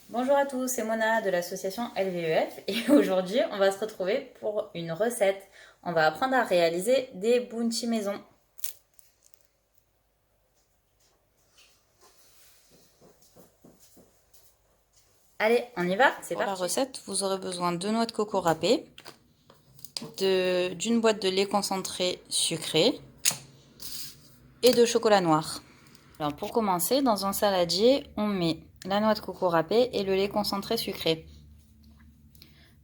Bonjour à tous, c'est Mona de l'association LVEF et aujourd'hui on va se retrouver pour une recette. On va apprendre à réaliser des bounty maison. Allez, on y va, c'est parti. Pour la recette, vous aurez besoin de noix de coco râpées, d'une boîte de lait concentré sucré et de chocolat noir. Alors pour commencer, dans un saladier, on met la noix de coco râpée et le lait concentré sucré.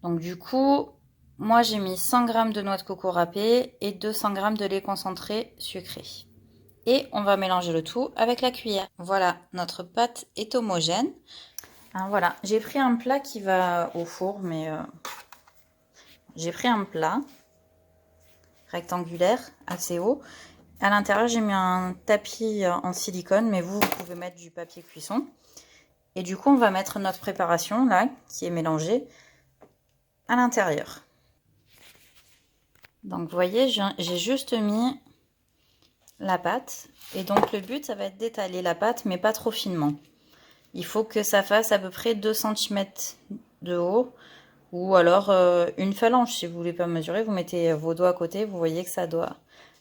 Donc du coup, moi j'ai mis 100 g de noix de coco râpée et 200 g de lait concentré sucré. Et on va mélanger le tout avec la cuillère. Voilà, notre pâte est homogène. Alors voilà, j'ai pris un plat qui va au four, mais j'ai pris un plat rectangulaire assez haut. À l'intérieur, j'ai mis un tapis en silicone, mais vous pouvez mettre du papier cuisson. Et du coup, on va mettre notre préparation là, qui est mélangée, à l'intérieur. Donc, vous voyez, j'ai juste mis la pâte. Et donc, le but, ça va être d'étaler la pâte, mais pas trop finement. Il faut que ça fasse à peu près 2 cm de haut. Ou alors une phalange. Si vous ne voulez pas mesurer, vous mettez vos doigts à côté. Vous voyez que ça doit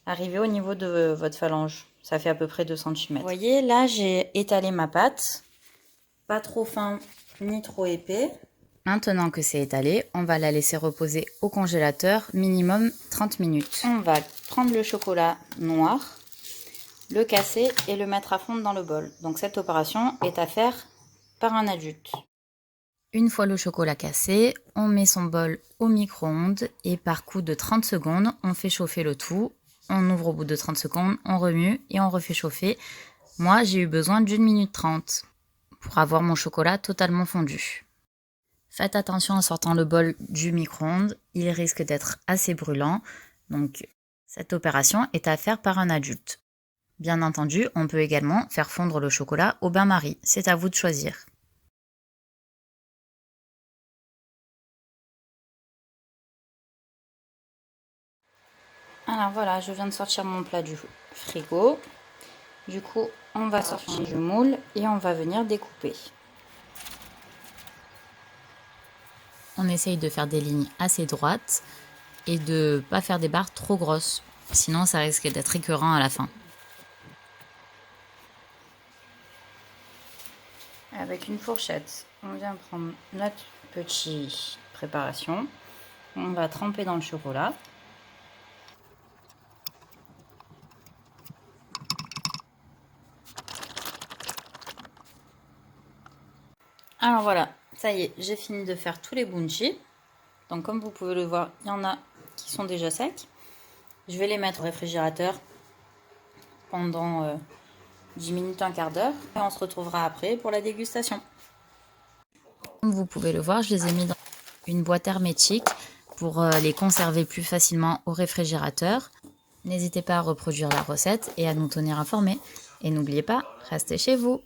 arriver au niveau de votre phalange. Ça fait à peu près 2 cm. Vous voyez, là, j'ai étalé ma pâte. Pas trop fin ni trop épais. Maintenant que c'est étalé, on va la laisser reposer au congélateur minimum 30 minutes. On va prendre le chocolat noir, le casser et le mettre à fondre dans le bol. Donc cette opération est à faire par un adulte. Une fois le chocolat cassé, on met son bol au micro-ondes et par coup de 30 secondes, on fait chauffer le tout. On ouvre au bout de 30 secondes, on remue et on refait chauffer. Moi, j'ai eu besoin d'1 minute 30 pour avoir mon chocolat totalement fondu. Faites attention en sortant le bol du micro-ondes, il risque d'être assez brûlant. Donc, cette opération est à faire par un adulte. Bien entendu, on peut également faire fondre le chocolat au bain-marie. C'est à vous de choisir. Alors voilà, je viens de sortir mon plat du frigo. Du coup, on va sortir du moule et on va venir découper. On essaye de faire des lignes assez droites et de ne pas faire des barres trop grosses. Sinon, ça risque d'être écœurant à la fin. Avec une fourchette, on vient prendre notre petite préparation. On va tremper dans le chocolat. Alors voilà, ça y est, j'ai fini de faire tous les bounty. Donc comme vous pouvez le voir, il y en a qui sont déjà secs. Je vais les mettre au réfrigérateur pendant 10 minutes, un quart d'heure. Et on se retrouvera après pour la dégustation. Comme vous pouvez le voir, je les ai mis dans une boîte hermétique pour les conserver plus facilement au réfrigérateur. N'hésitez pas à reproduire la recette et à nous tenir informés. Et n'oubliez pas, restez chez vous.